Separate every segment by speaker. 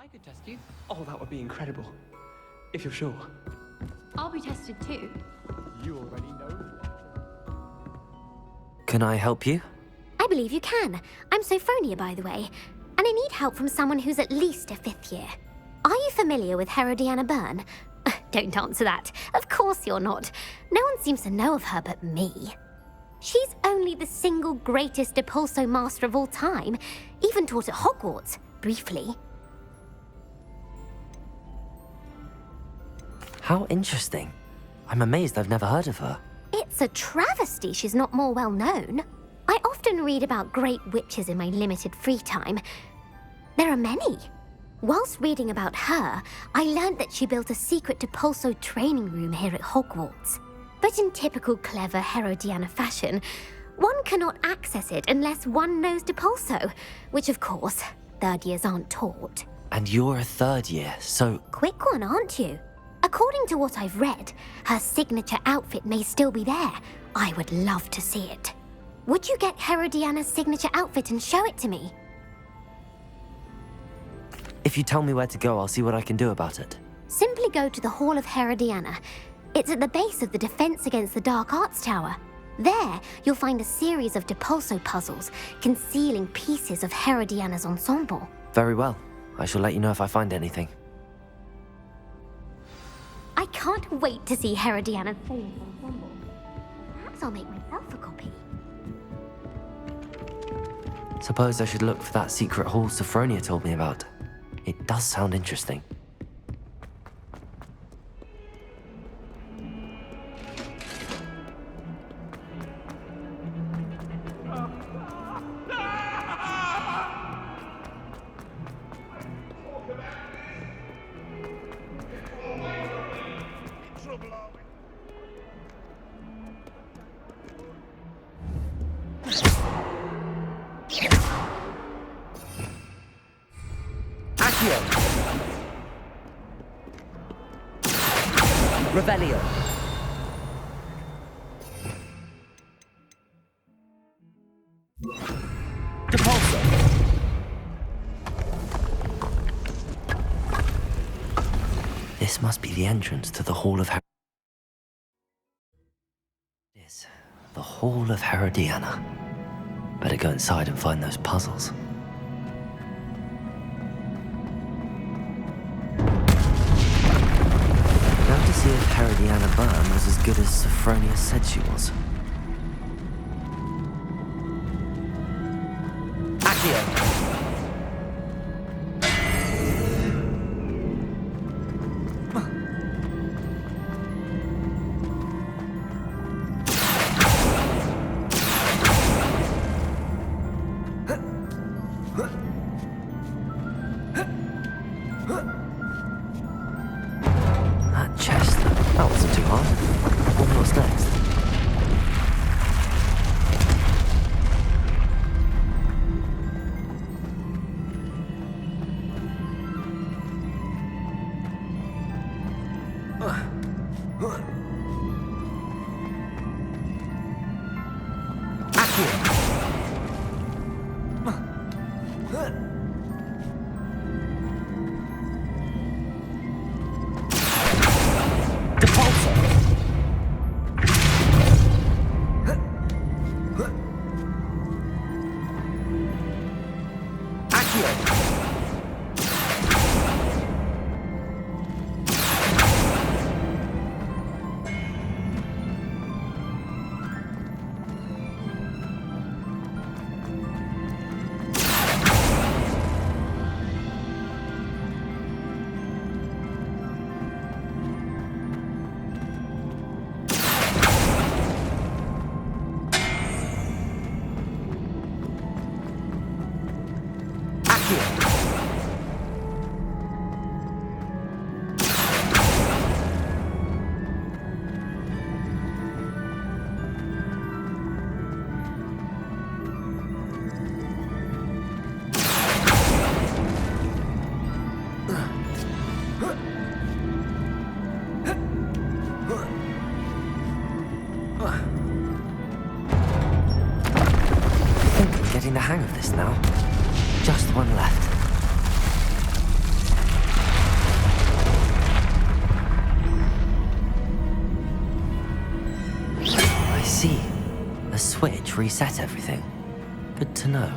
Speaker 1: I could test you. Oh, that would be incredible. If you're sure.
Speaker 2: I'll be tested too.
Speaker 1: You already know.
Speaker 3: Can I help you?
Speaker 2: I believe you can. I'm Sophronia, by the way, and I need help from someone who's at least a 5th year. Are you familiar with Herodiana Byrne? Don't answer that. Of course you're not. No one seems to know of her but me. She's only the single greatest Depulso master of all time, even taught at Hogwarts, briefly.
Speaker 3: How interesting. I'm amazed I've never heard of her.
Speaker 2: It's a travesty she's not more well known. I often read about great witches in my limited free time. There are many. Whilst reading about her, I learned that she built a secret Depulso training room here at Hogwarts. But in typical clever Herodiana fashion, one cannot access it unless one knows Depulso, which of course, 3rd years aren't taught.
Speaker 3: And you're a 3rd year, so...
Speaker 2: Quick one, aren't you? According to what I've read, her signature outfit may still be there. I would love to see it. Would you get Herodiana's signature outfit and show it to me?
Speaker 3: If you tell me where to go, I'll see what I can do about it.
Speaker 2: Simply go to the Hall of Herodiana. It's at the base of the Defense Against the Dark Arts Tower. There, you'll find a series of Depulso puzzles concealing pieces of Herodiana's ensemble.
Speaker 3: Very well. I shall let you know if I find anything.
Speaker 2: I can't wait to see Herodiana's famous ensemble. Perhaps I'll make myself a copy.
Speaker 3: Suppose I should look for that secret hall Sophronia told me about. It does sound interesting.
Speaker 4: Revelio. Depulso.
Speaker 3: This must be the entrance to the Hall of It is. The Hall of Herodiana. Better go inside and find those puzzles. Now to see if Herodiana Byrne was as good as Sophronia said she was.
Speaker 4: Accio.
Speaker 3: That chest, that wasn't too hard. I wonder what's next. The hang of this now. Just one left. see. A switch reset everything. Good to know.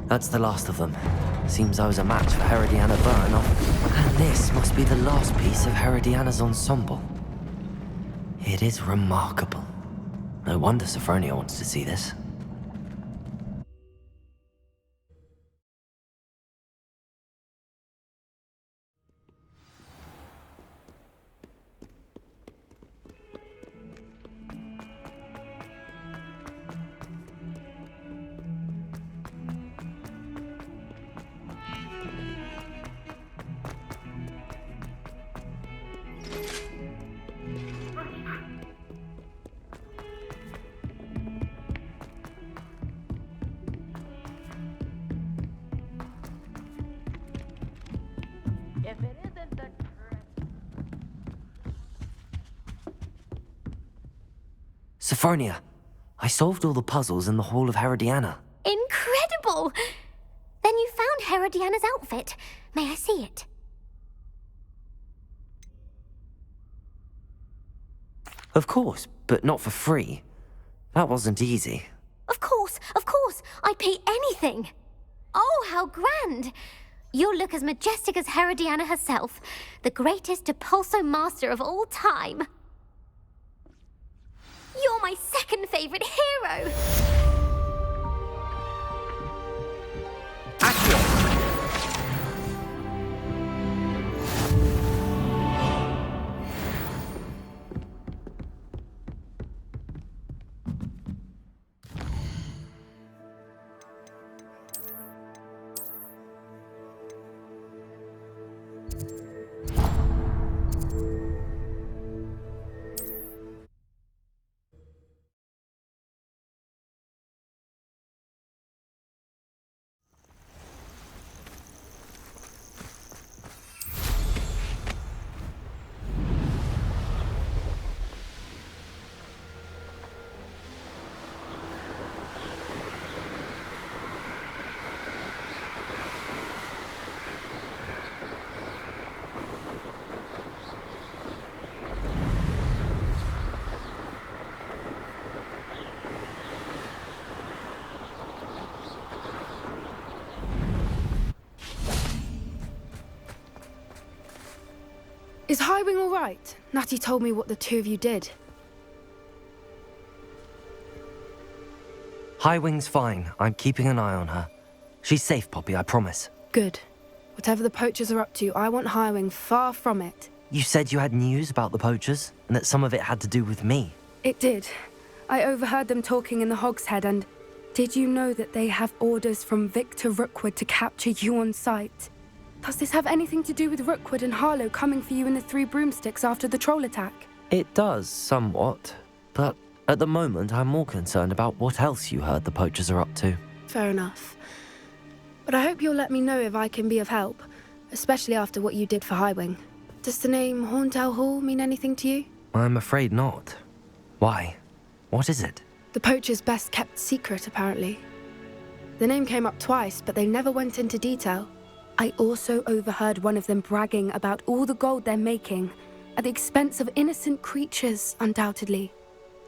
Speaker 3: That's the last of them. Seems I was a match for Herodiana Burnham. And this must be the last piece of Herodiana's ensemble. It is remarkable. No wonder Sophronia wants to see this. Sophronia, I solved all the puzzles in the Hall of Herodiana.
Speaker 2: Incredible! Then you found Herodiana's outfit. May I see it?
Speaker 3: Of course, but not for free. That wasn't easy.
Speaker 2: Of course, I'd pay anything. Oh, how grand! You'll look as majestic as Herodiana herself, the greatest Depulso master of all time. You're my second favorite hero!
Speaker 5: Is Highwing all right? Natty told me what the two of you did.
Speaker 3: Highwing's fine. I'm keeping an eye on her. She's safe, Poppy, I promise.
Speaker 5: Good. Whatever the poachers are up to, I want Highwing far from it.
Speaker 3: You said you had news about the poachers, and that some of it had to do with me.
Speaker 5: It did. I overheard them talking in the Hogshead and... Did you know that they have orders from Victor Rookwood to capture you on sight? Does this have anything to do with Rookwood and Harlow coming for you in the Three Broomsticks after the troll attack?
Speaker 3: It does, somewhat. But at the moment, I'm more concerned about what else you heard the poachers are up to.
Speaker 5: Fair enough. But I hope you'll let me know if I can be of help, especially after what you did for Highwing. Does the name Horntail Hall mean anything to you?
Speaker 3: I'm afraid not. Why? What is it?
Speaker 5: The poacher's best-kept secret, apparently. The name came up twice, but they never went into detail. I also overheard one of them bragging about all the gold they're making, at the expense of innocent creatures, undoubtedly.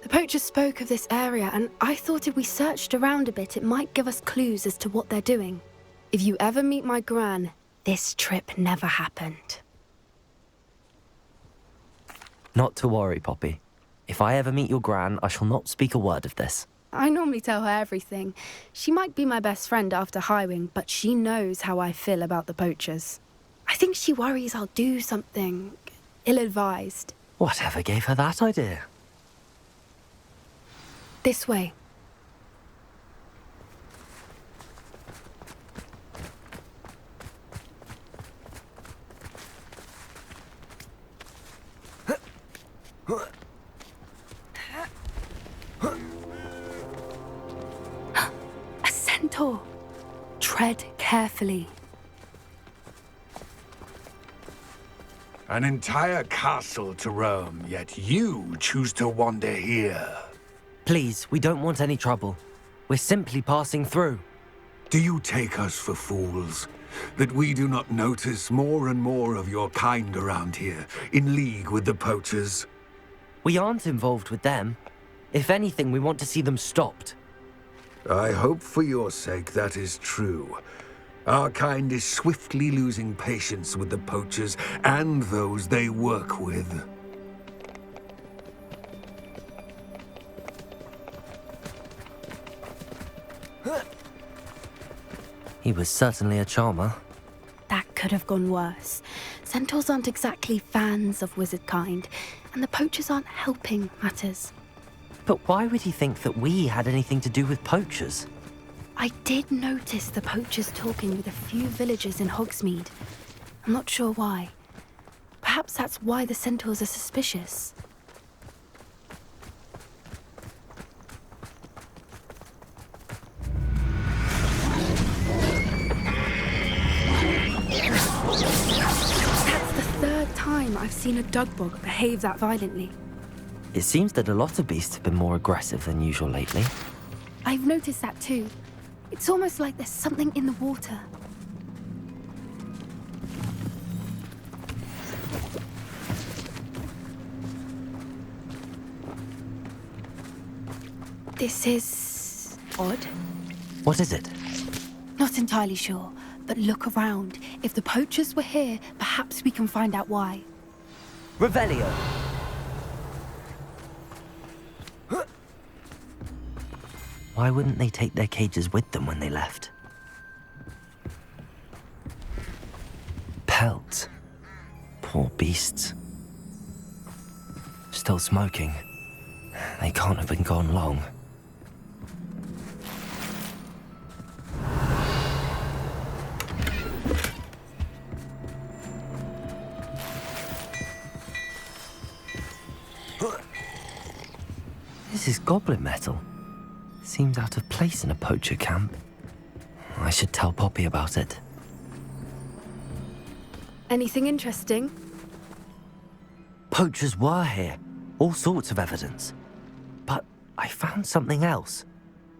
Speaker 5: The poacher spoke of this area, and I thought if we searched around a bit, it might give us clues as to what they're doing. If you ever meet my gran, this trip never happened.
Speaker 3: Not to worry, Poppy. If I ever meet your gran, I shall not speak a word of this.
Speaker 5: I normally tell her everything. She might be my best friend after Highwing, but she knows how I feel about the poachers. I think she worries I'll do something ill-advised.
Speaker 3: Whatever gave her that idea?
Speaker 5: This way. A centaur. Tread carefully.
Speaker 6: An entire castle to roam, yet you choose to wander here.
Speaker 3: Please, we don't want any trouble. We're simply passing through.
Speaker 6: Do you take us for fools? That we do not notice more and more of your kind around here, in league with the poachers?
Speaker 3: We aren't involved with them. If anything, we want to see them stopped.
Speaker 6: I hope for your sake that is true. Our kind is swiftly losing patience with the poachers and those they work with.
Speaker 3: He was certainly a charmer.
Speaker 5: That could have gone worse. Centaurs aren't exactly fans of wizard kind, and the poachers aren't helping matters.
Speaker 3: But why would he think that we had anything to do with poachers?
Speaker 5: I did notice the poachers talking with a few villagers in Hogsmeade. I'm not sure why. Perhaps that's why the centaurs are suspicious. That's the third time I've seen a dugbog behave that violently.
Speaker 3: It seems that a lot of beasts have been more aggressive than usual lately.
Speaker 5: I've noticed that too. It's almost like there's something in the water. This is odd.
Speaker 3: What is it?
Speaker 5: Not entirely sure, but look around. If the poachers were here, perhaps we can find out why.
Speaker 4: Revelio.
Speaker 3: Why wouldn't they take their cages with them when they left? Pelts. Poor beasts. Still smoking. They can't have been gone long. This is goblin metal. Seems out of place in a poacher camp. I should tell Poppy about it.
Speaker 5: Anything interesting?
Speaker 3: Poachers were here. All sorts of evidence. But I found something else.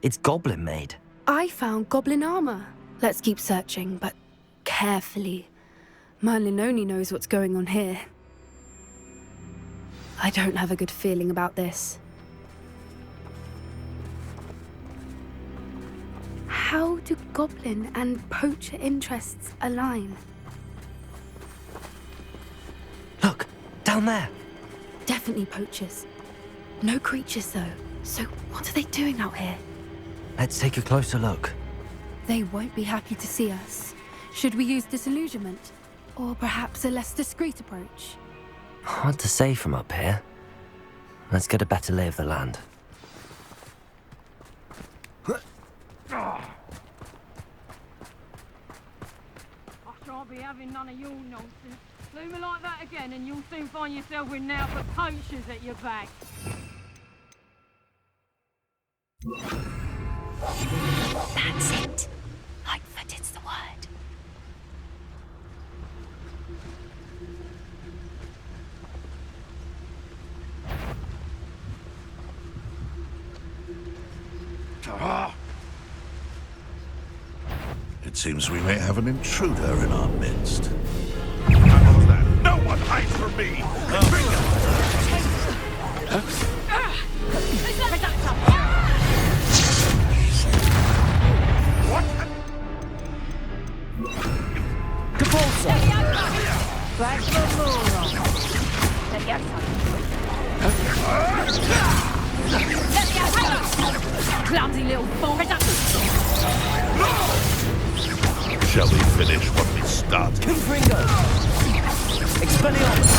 Speaker 3: It's goblin made.
Speaker 5: I found goblin armor. Let's keep searching, but carefully. Merlin only knows what's going on here. I don't have a good feeling about this. How do goblin and poacher interests align?
Speaker 3: Look, down there.
Speaker 5: Definitely poachers. No creatures, though. So what are they doing out here?
Speaker 3: Let's take a closer look.
Speaker 5: They won't be happy to see us. Should we use disillusionment? Or perhaps a less discreet approach?
Speaker 3: Hard to say from up here. Let's get a better lay of the land.
Speaker 7: shan't be having none of your nonsense. Do me like that again and you'll soon find yourself with now for poachers at your back.
Speaker 2: That's it. Lightfooted's the word.
Speaker 8: It seems we may have an intruder in our midst. How's that? No one hides from me! What?
Speaker 7: Clumsy little fool.
Speaker 8: Shall we finish what we started?
Speaker 4: Confringo! Expelliarmus!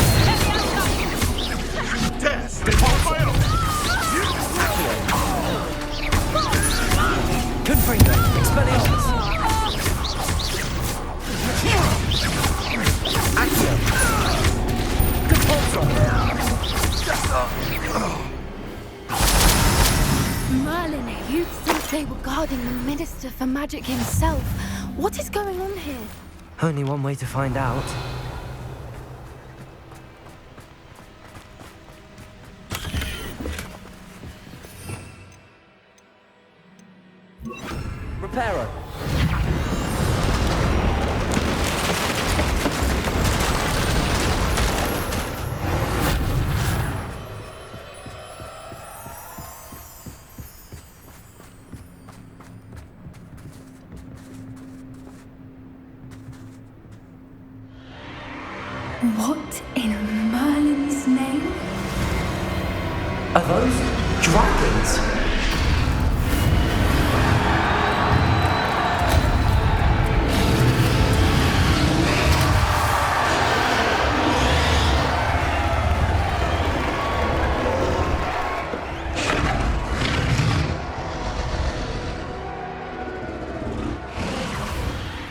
Speaker 8: Test! Hold my own!
Speaker 4: Confringo! Expelliarmus! Accio! Compulso!
Speaker 5: Merlin, you'd think they were guarding the Minister for Magic himself. What is going on here?
Speaker 3: Only one way to find out.
Speaker 4: Reparo!
Speaker 5: What in Merlin's name?
Speaker 3: Are those dragons?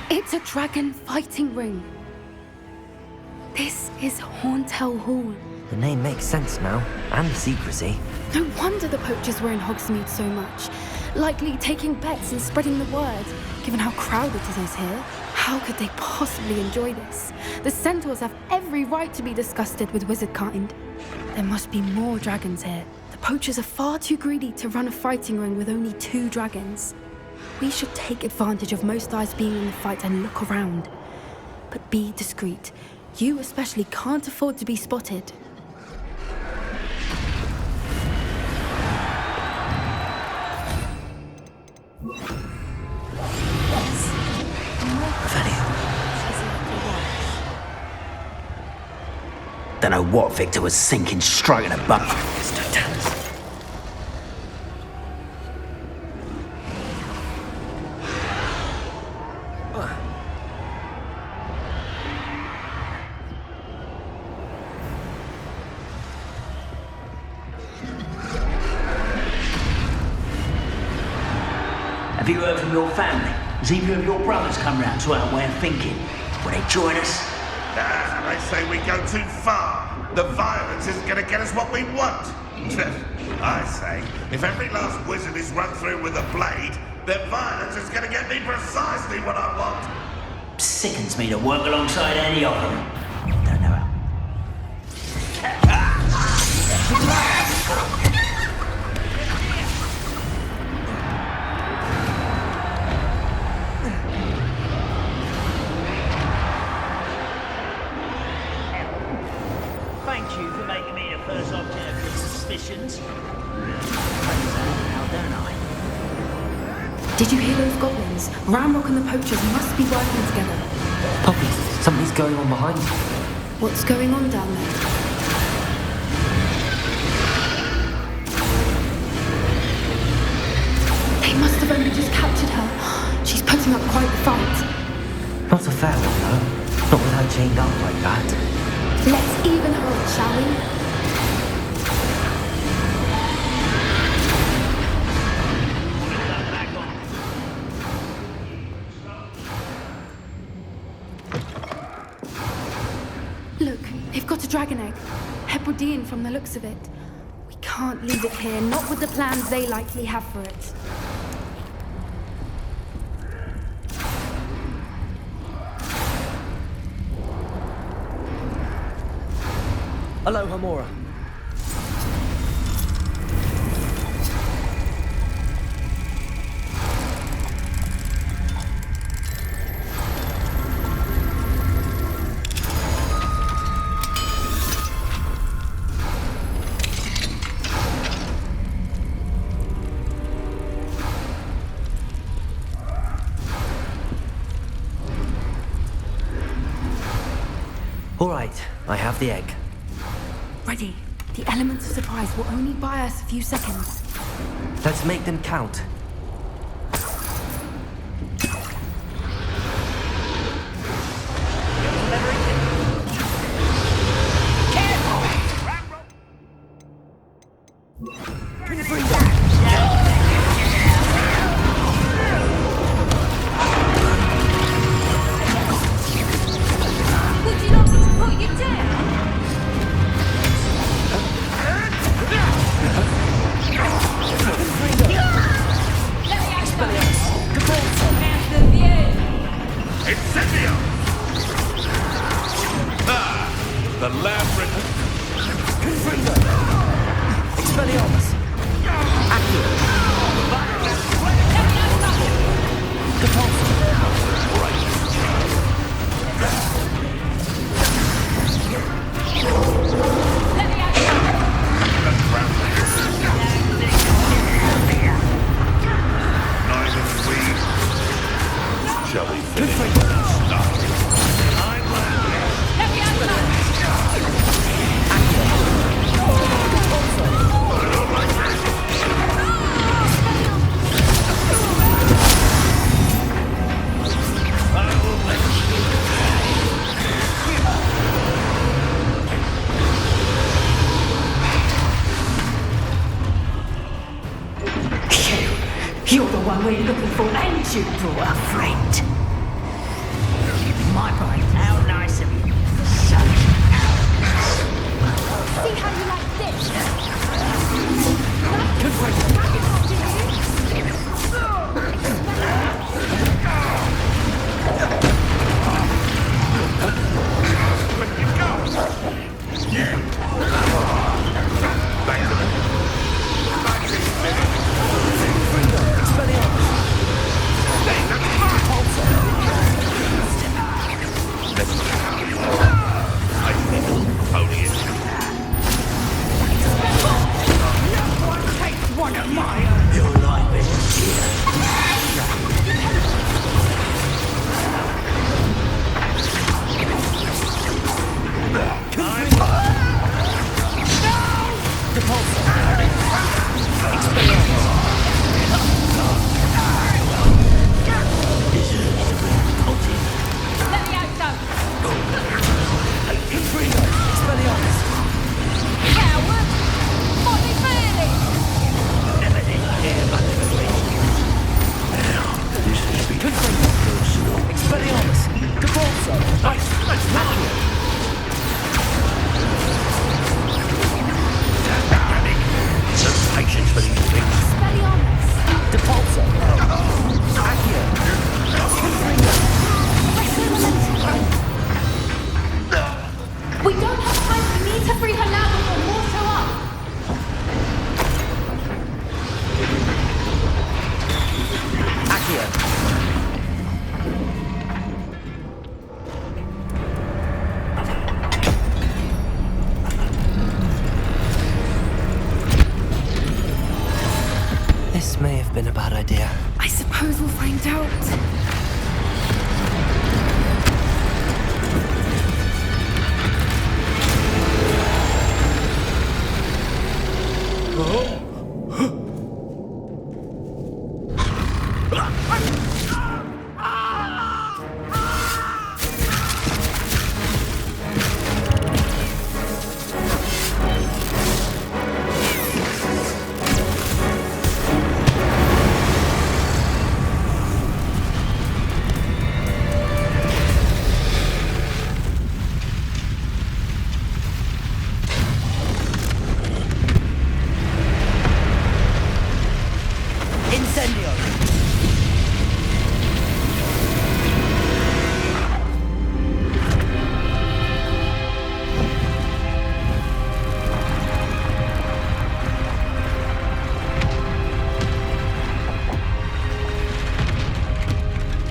Speaker 5: It's a dragon fighting ring. This is Hauntel Hall.
Speaker 3: The name makes sense now, and the secrecy.
Speaker 5: No wonder the poachers were in Hogsmeade so much. Likely taking bets and spreading the word, given how crowded it is here. How could they possibly enjoy this? The centaurs have every right to be disgusted with wizard kind. There must be more dragons here. The poachers are far too greedy to run a fighting ring with only 2 dragons. We should take advantage of most eyes being in the fight and look around. But be discreet. You especially can't afford to be spotted.
Speaker 9: Don't know what Victor was thinking, striking a buck. Have you heard from your family? Has either of your brothers come round to our way of thinking? Will they join us?
Speaker 8: Nah, they say we go too far. The violence isn't going to get us what we want. I say, if every last wizard is run through with a blade, then violence is going to get me precisely what I want.
Speaker 9: Sickens me to work alongside any of them. Don't know how. Thank you for making me the first object of your suspicions. Now, don't I?
Speaker 5: Did you hear those goblins? Ramrock and the poachers must be working together.
Speaker 3: Poppy, something's going on behind you.
Speaker 5: What's going on down there? They must have only just captured her. She's putting up quite the fight.
Speaker 3: Not a fair one, though. Not with her chained up like that.
Speaker 5: Let's even her up, shall we? a dragon egg. Hebridean from the looks of it. We can't leave it here, not with the plans they likely have for it.
Speaker 4: Hello, Hamura.
Speaker 3: All right, I have the egg.
Speaker 5: Ready. The elements of surprise will only buy us a few seconds.
Speaker 3: Let's make them count.
Speaker 7: Would you like me to put you down?
Speaker 8: Incendio! Ah, the labyrinth.
Speaker 4: Expelliarmus.
Speaker 8: Shall we finish? Stop. I'm landing.
Speaker 9: You're the one we're looking for, ain't you, brought a friend? My boy, how nice of you. So,
Speaker 2: See how you like this?
Speaker 9: one of mine.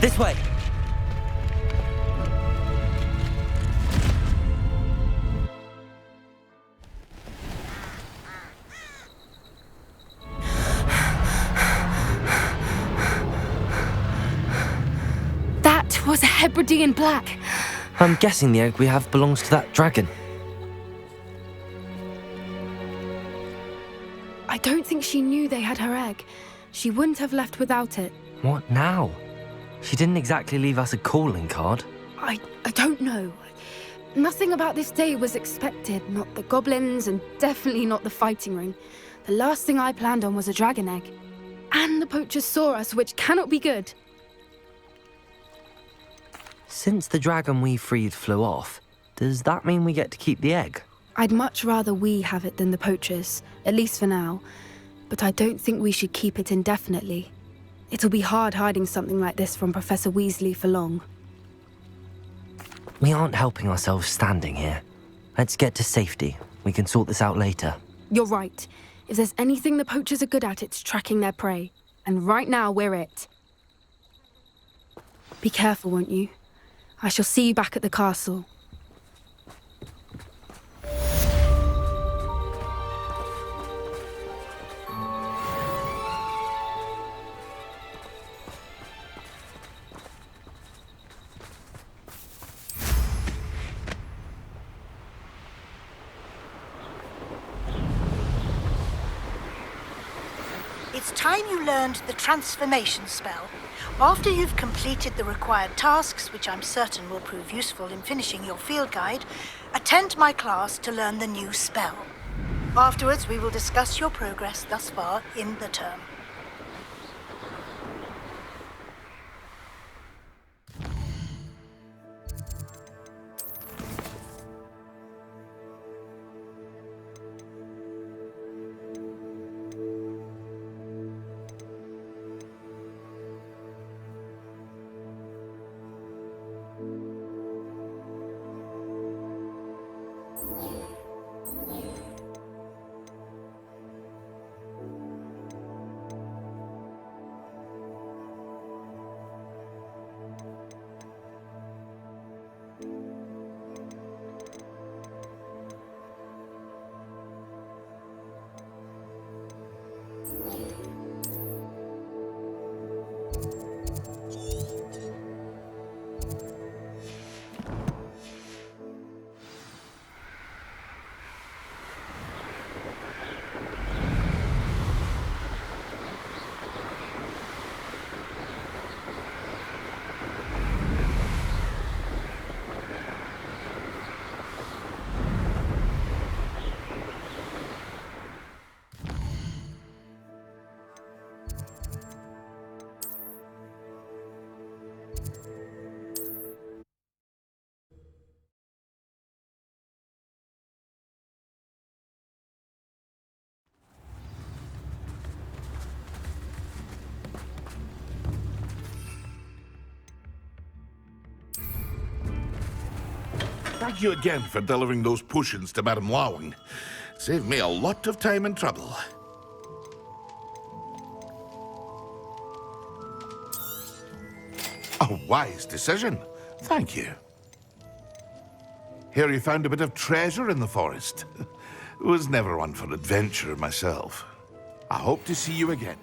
Speaker 3: This way!
Speaker 5: That was a Hebridean black.
Speaker 3: I'm guessing the egg we have belongs to that dragon.
Speaker 5: I don't think she knew they had her egg. She wouldn't have left without it.
Speaker 3: What now? She didn't exactly leave us a calling card.
Speaker 5: I don't know. Nothing about this day was expected. Not the goblins, and definitely not the fighting ring. The last thing I planned on was a dragon egg. And the poachers saw us, which cannot be good.
Speaker 3: Since the dragon we freed flew off, does that mean we get to keep the egg?
Speaker 5: I'd much rather we have it than the poachers, at least for now. But I don't think we should keep it indefinitely. It'll be hard hiding something like this from Professor Weasley for long.
Speaker 3: We aren't helping ourselves standing here. Let's get to safety. We can sort this out later.
Speaker 5: You're right. If there's anything the poachers are good at, it's tracking their prey. And right now, we're it. Be careful, won't you? I shall see you back at the castle.
Speaker 10: It's time you learned the transformation spell. After you've completed the required tasks, which I'm certain will prove useful in finishing your field guide, attend my class to learn the new spell. Afterwards, we will discuss your progress thus far in the term.
Speaker 8: Thank you again for delivering those potions to Madame Lawing. Saved me a lot of time and trouble. A wise decision. Thank you. Hear you found a bit of treasure in the forest. Was never one for adventure myself. I hope to see you again.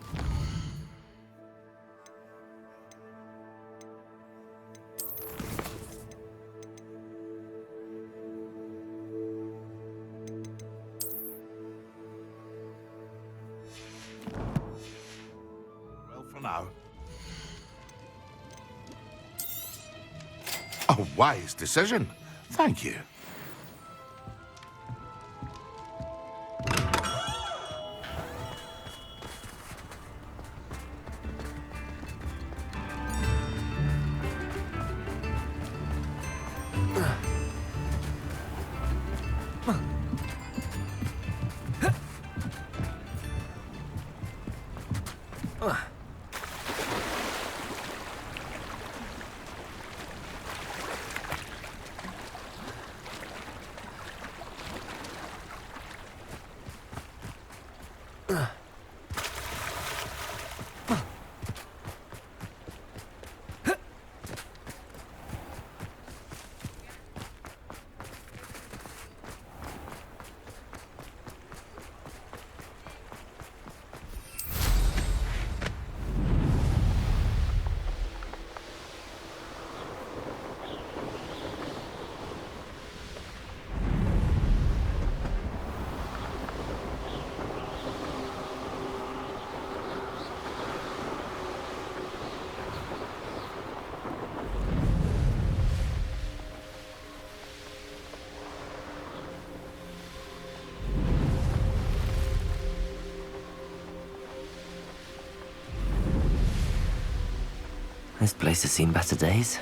Speaker 8: Now. A wise decision. Thank you.
Speaker 3: This place has seen better days.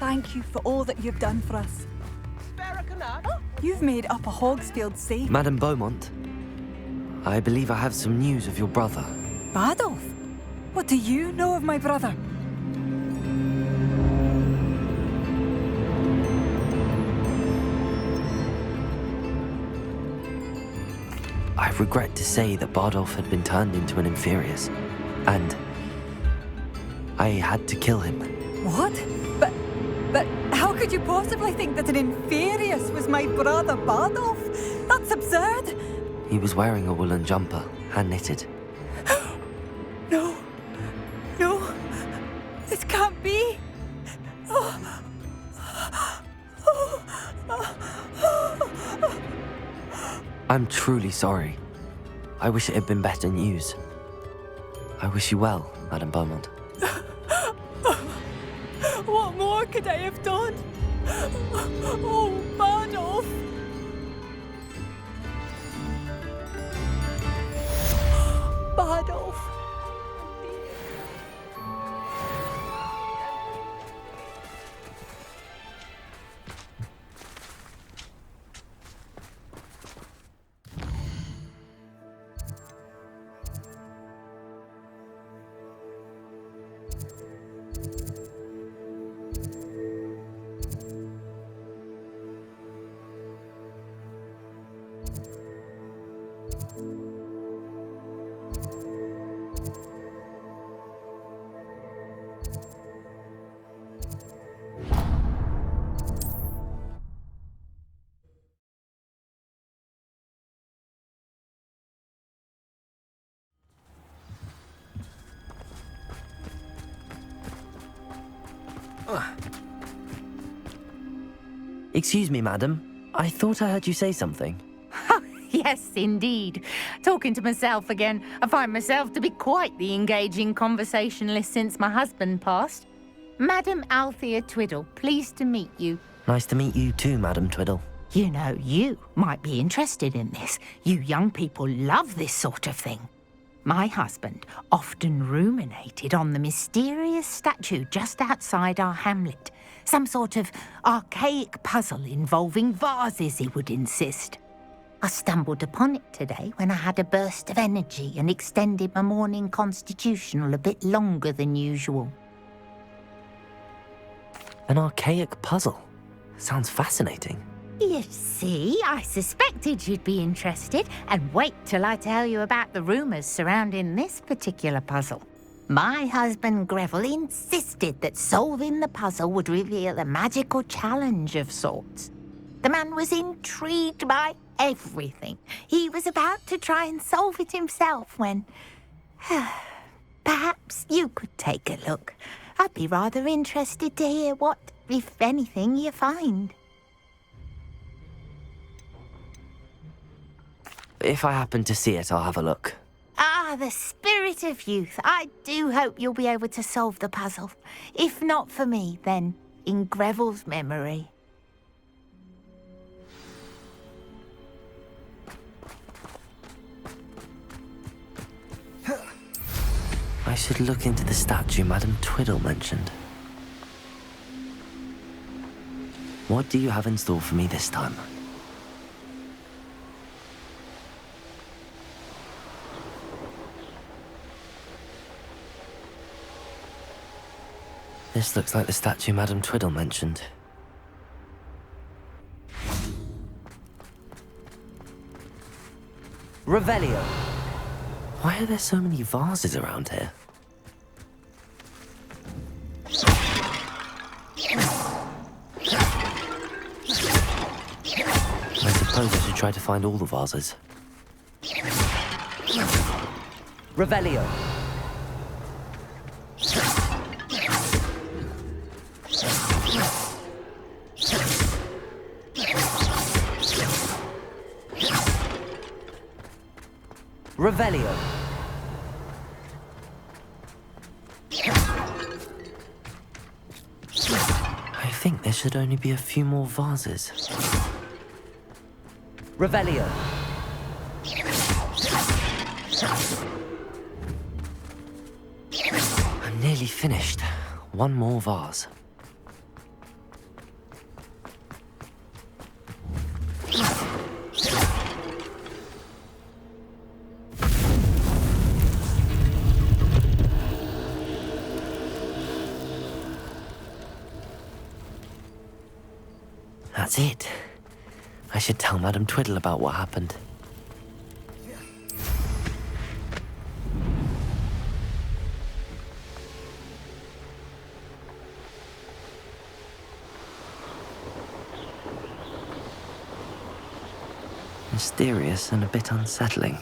Speaker 11: Thank you for all that you've done for us. You've made up a Hogsfield safe.
Speaker 3: Madame Beaumont, I believe I have some news of your brother.
Speaker 11: Badolf? What do you know of my brother?
Speaker 3: I regret to say that Bardolph had been turned into an Inferius, and I had to kill him.
Speaker 11: What? But how could you possibly think that an Inferius was my brother Bardolph? That's absurd!
Speaker 3: He was wearing a woolen jumper, hand-knitted.
Speaker 11: No. This can't be.
Speaker 3: I'm truly sorry. I wish it had been better news. I wish you well, Madame Beaumont.
Speaker 11: What more could I have done? Oh, Bardolph! Bardolph!
Speaker 3: Excuse me, madam. I thought I heard you say something.
Speaker 12: Yes, indeed. Talking to myself again. I find myself to be quite the engaging conversationalist since my husband passed. Madam Althea Twiddle, pleased to meet you.
Speaker 3: Nice to meet you too, Madam Twiddle.
Speaker 12: You know, you might be interested in this. You young people love this sort of thing. My husband often ruminated on the mysterious statue just outside our hamlet. Some sort of archaic puzzle involving vases, he would insist. I stumbled upon it today when I had a burst of energy and extended my morning constitutional a bit longer than usual.
Speaker 3: An archaic puzzle. Sounds fascinating.
Speaker 12: You see, I suspected you'd be interested, and wait till I tell you about the rumours surrounding this particular puzzle. My husband Greville insisted that solving the puzzle would reveal a magical challenge of sorts. The man was intrigued by everything. He was about to try and solve it himself when... Perhaps you could take a look. I'd be rather interested to hear what, if anything, you find.
Speaker 3: If I happen to see it, I'll have a look.
Speaker 12: Ah, the spirit of youth. I do hope you'll be able to solve the puzzle. If not for me, then in Greville's memory.
Speaker 3: I should look into the statue Madame Twiddle mentioned. What do you have in store for me this time? This looks like the statue Madame Twiddle mentioned.
Speaker 4: Revelio.
Speaker 3: Why are there so many vases around here? I suppose I should try to find all the vases.
Speaker 4: Revelio. Revelio.
Speaker 3: I think this should only be a few more vases.
Speaker 4: Revelio.
Speaker 3: I'm nearly finished. One more vase. That's it. I should tell Madame Twiddle about what happened. Mysterious and a bit unsettling.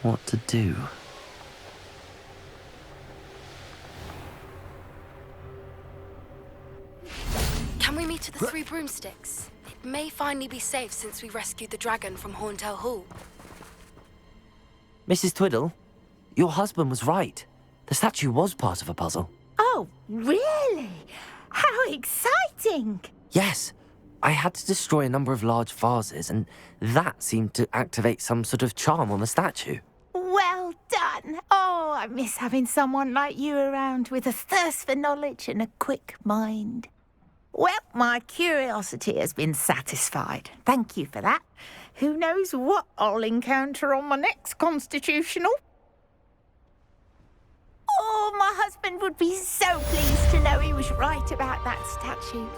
Speaker 3: What to do?
Speaker 5: Can we meet at the Three Broomsticks? It may finally be safe since we rescued the dragon from Horntail Hall.
Speaker 3: Mrs. Twiddle, your husband was right. The statue was part of a puzzle.
Speaker 12: Oh, really? How exciting!
Speaker 3: Yes. I had to destroy a number of large vases, and that seemed to activate some sort of charm on the statue.
Speaker 12: Well done. Oh, I miss having someone like you around with a thirst for knowledge and a quick mind. Well, my curiosity has been satisfied. Thank you for that. Who knows what I'll encounter on my next constitutional? Oh, my husband would be so pleased to know he was right about that statue.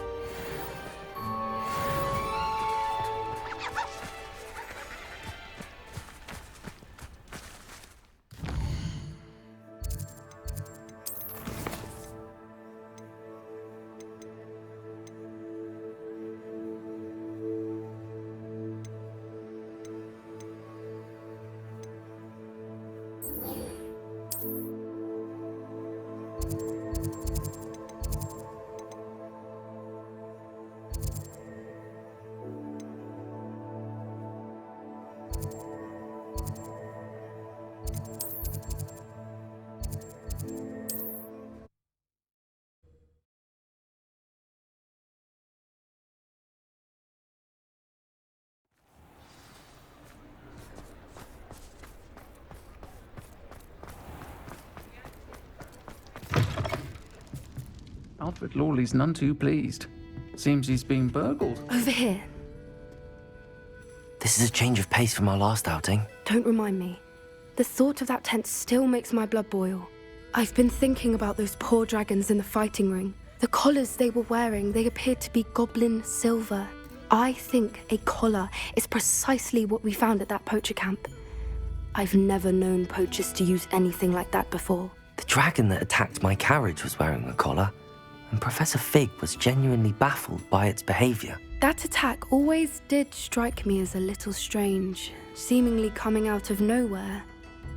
Speaker 13: Alfred Lawley's none too pleased. Seems he's been burgled.
Speaker 5: Over here.
Speaker 3: This is a change of pace from our last outing.
Speaker 5: Don't remind me. The thought of that tent still makes my blood boil. I've been thinking about those poor dragons in the fighting ring. The collars they were wearing, they appeared to be goblin silver. I think a collar is precisely what we found at that poacher camp. I've never known poachers to use anything like that before.
Speaker 3: The dragon that attacked my carriage was wearing a collar, and Professor Fig was genuinely baffled by its behavior.
Speaker 5: That attack always did strike me as a little strange, seemingly coming out of nowhere.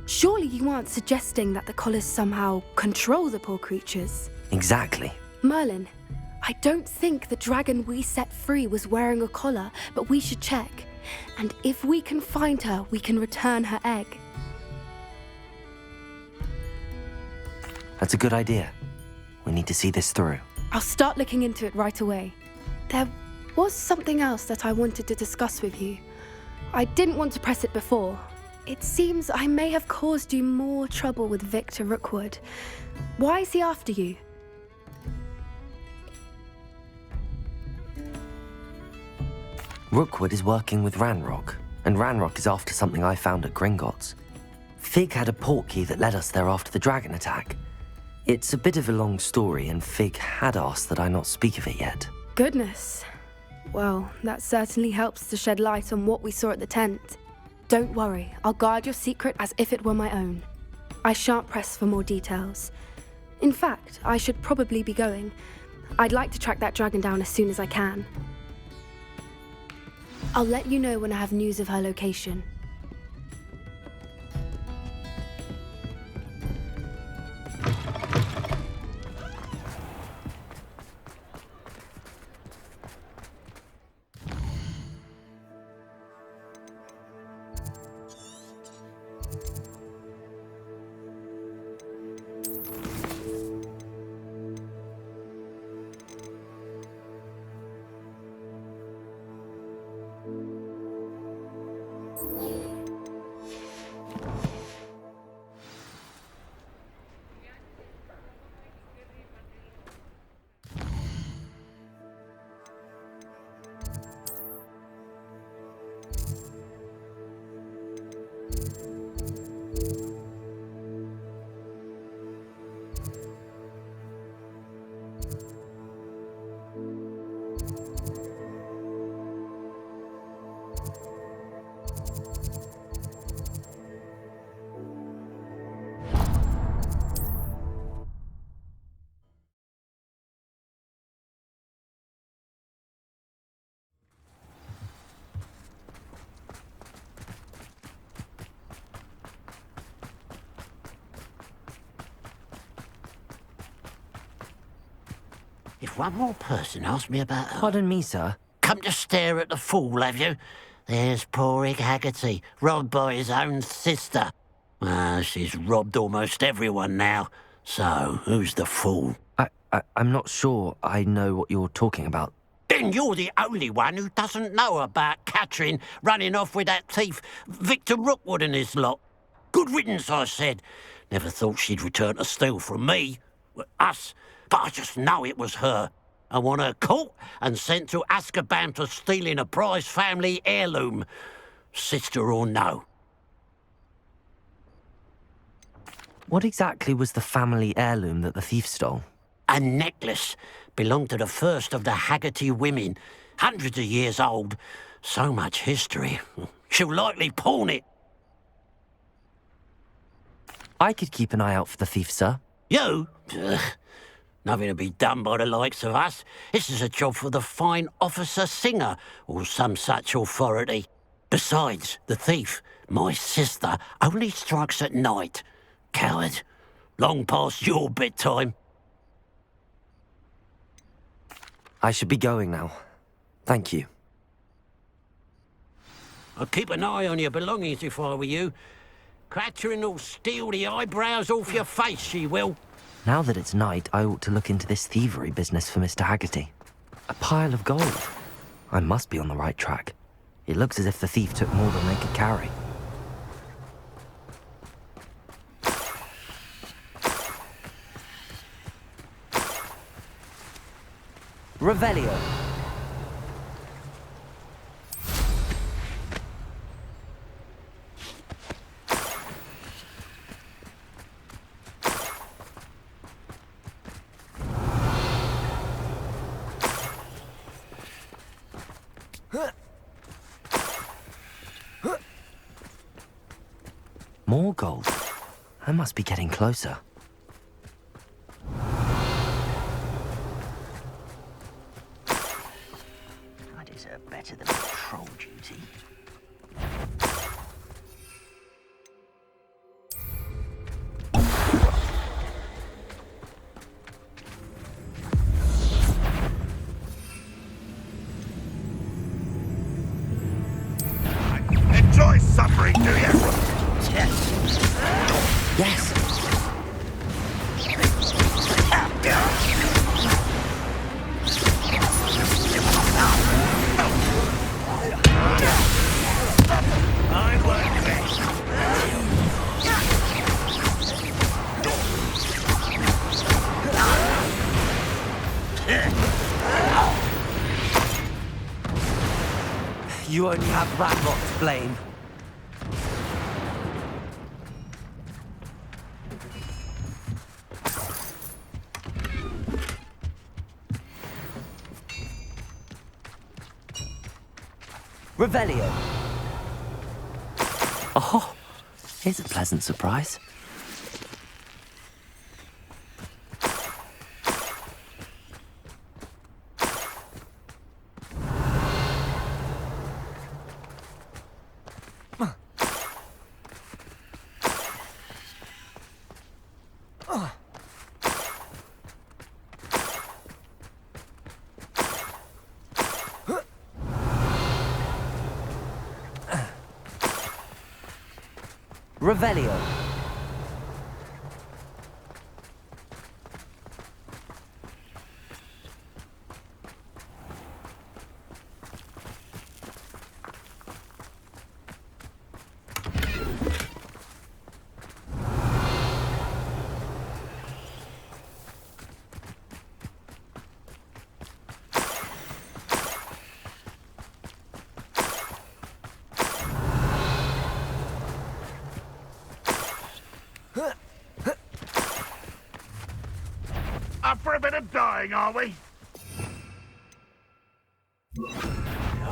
Speaker 5: Surely you aren't suggesting that the collars somehow control the poor creatures?
Speaker 3: Exactly.
Speaker 5: Merlin, I don't think the dragon we set free was wearing a collar, but we should check. And if we can find her, we can return her egg.
Speaker 3: That's a good idea. We need to see this through.
Speaker 5: I'll start looking into it right away. There was something else that I wanted to discuss with you. I didn't want to press it before. It seems I may have caused you more trouble with Victor Rookwood. Why is he after you?
Speaker 3: Rookwood is working with Ranrock, and Ranrock is after something I found at Gringotts. Fig had a portkey that led us there after the dragon attack. It's a bit of a long story, and Fig had asked that I not speak of it yet.
Speaker 5: Goodness. Well, that certainly helps to shed light on what we saw at the tent. Don't worry, I'll guard your secret as if it were my own. I shan't press for more details. In fact, I should probably be going. I'd like to track that dragon down as soon as I can. I'll let you know when I have news of her location.
Speaker 9: If one more person asks me about her...
Speaker 3: Pardon me, sir.
Speaker 9: Come to stare at the fool, have you? There's poor Ig Haggerty, robbed by his own sister. She's robbed almost everyone now. So, who's the fool?
Speaker 3: I'm not sure I know what you're talking about.
Speaker 9: Then you're the only one who doesn't know about Catherine running off with that thief, Victor Rookwood and his lot. Good riddance, I said. Never thought she'd return to steal from me. Us. But I just know it was her. I want her caught and sent to Azkaban for stealing a prize family heirloom. Sister or no.
Speaker 3: What exactly was the family heirloom that the thief stole?
Speaker 9: A necklace. Belonged to the first of the Haggerty women. Hundreds of years old. So much history. She'll likely pawn it.
Speaker 3: I could keep an eye out for the thief, sir.
Speaker 9: You? Ugh. Nothing to be done by the likes of us. This is a job for the fine officer Singer, or some such authority. Besides, the thief, my sister, only strikes at night. Coward. Long past your bedtime.
Speaker 3: I should be going now. Thank you.
Speaker 9: I'd keep an eye on your belongings if I were you. Catherine will steal the eyebrows off your face, she will.
Speaker 3: Now that it's night, I ought to look into this thievery business for Mr. Haggerty. A pile of gold. I must be on the right track. It looks as if the thief took more than they could carry.
Speaker 4: Revelio.
Speaker 3: More gold. I must be getting closer.
Speaker 9: I deserve better than patrol duty.
Speaker 8: Enjoy suffering, do you?
Speaker 3: Yes.
Speaker 8: I work best.
Speaker 3: You only have Ranrock to blame.
Speaker 4: Revelio.
Speaker 3: Oh, here's a pleasant surprise.
Speaker 4: Revelio.
Speaker 8: Up for a bit of dying, are we? No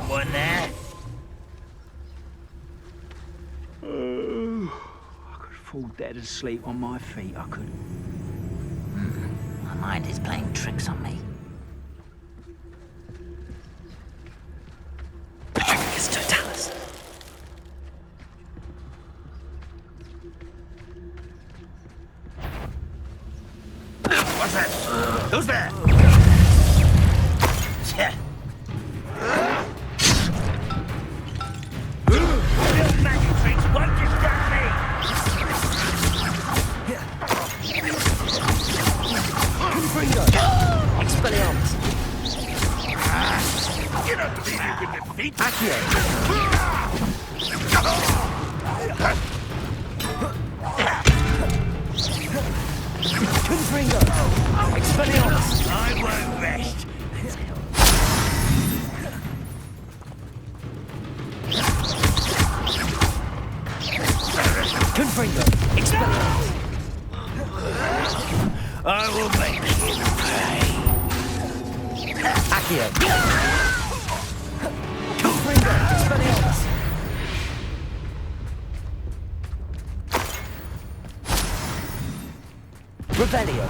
Speaker 8: one there?
Speaker 14: I could fall dead asleep on my feet, I could.
Speaker 9: My mind is playing tricks on me.
Speaker 3: Patricus Totalis.
Speaker 8: What's that? Who's there? been defeated.
Speaker 3: Confringo! Expelliarmus!
Speaker 8: I won't rest.
Speaker 3: Confringo! Expelliarmus!
Speaker 8: I will make him pay.
Speaker 3: Accio! Confringo! Expelliarmus! Revelio!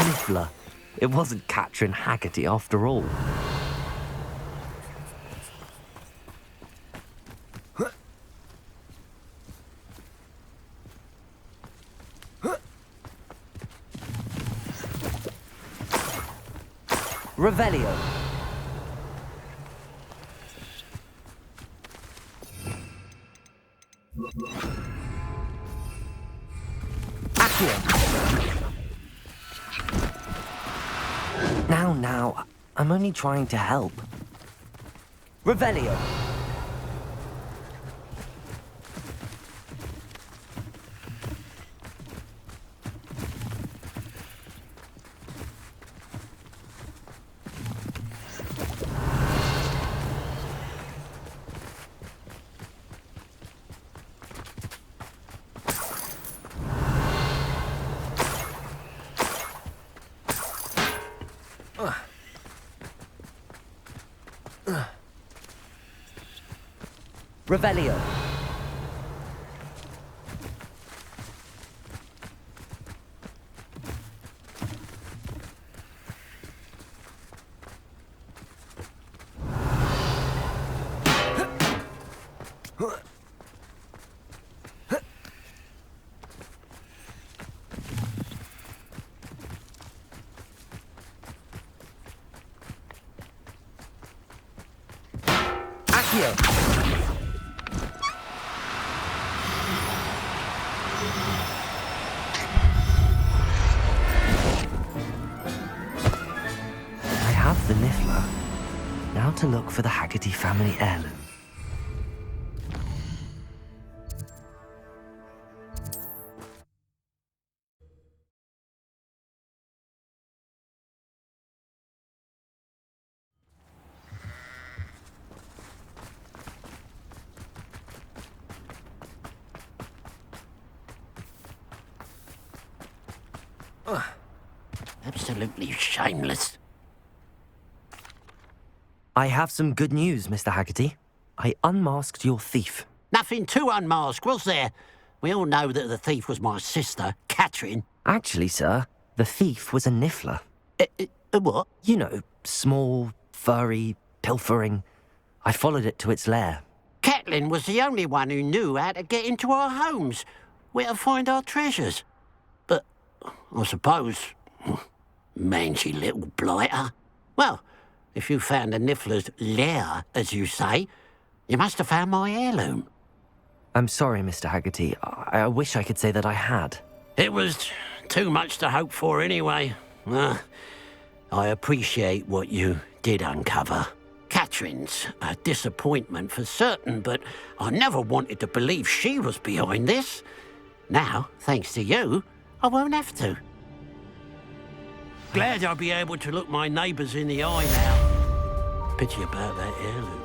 Speaker 3: Niffler. It wasn't Catherine Haggerty after all. Revelio. Accio. Now, I'm only trying to help. Revelio. Revelio. Accio. The Niffler. Now to look for the Haggerty family heirloom.
Speaker 9: Absolutely shameless.
Speaker 3: I have some good news, Mr. Haggerty. I unmasked your thief.
Speaker 9: Nothing to unmask, was there? We all know that the thief was my sister, Catherine.
Speaker 3: Actually, sir, the thief was a Niffler.
Speaker 9: What?
Speaker 3: You know, small, furry, pilfering. I followed it to its lair.
Speaker 9: Catelyn was the only one who knew how to get into our homes, where to find our treasures. But I suppose, mangy little blighter. Well, if you found the Niffler's lair, as you say, you must have found my heirloom.
Speaker 3: I'm sorry, Mr. Haggerty. I wish I could say that I had.
Speaker 9: It was too much to hope for anyway. I appreciate what you did uncover. Catherine's a disappointment for certain, but I never wanted to believe she was behind this. Now, thanks to you, I won't have to. Glad I'll be able to look my neighbours in the eye now. Pity about that heirloom.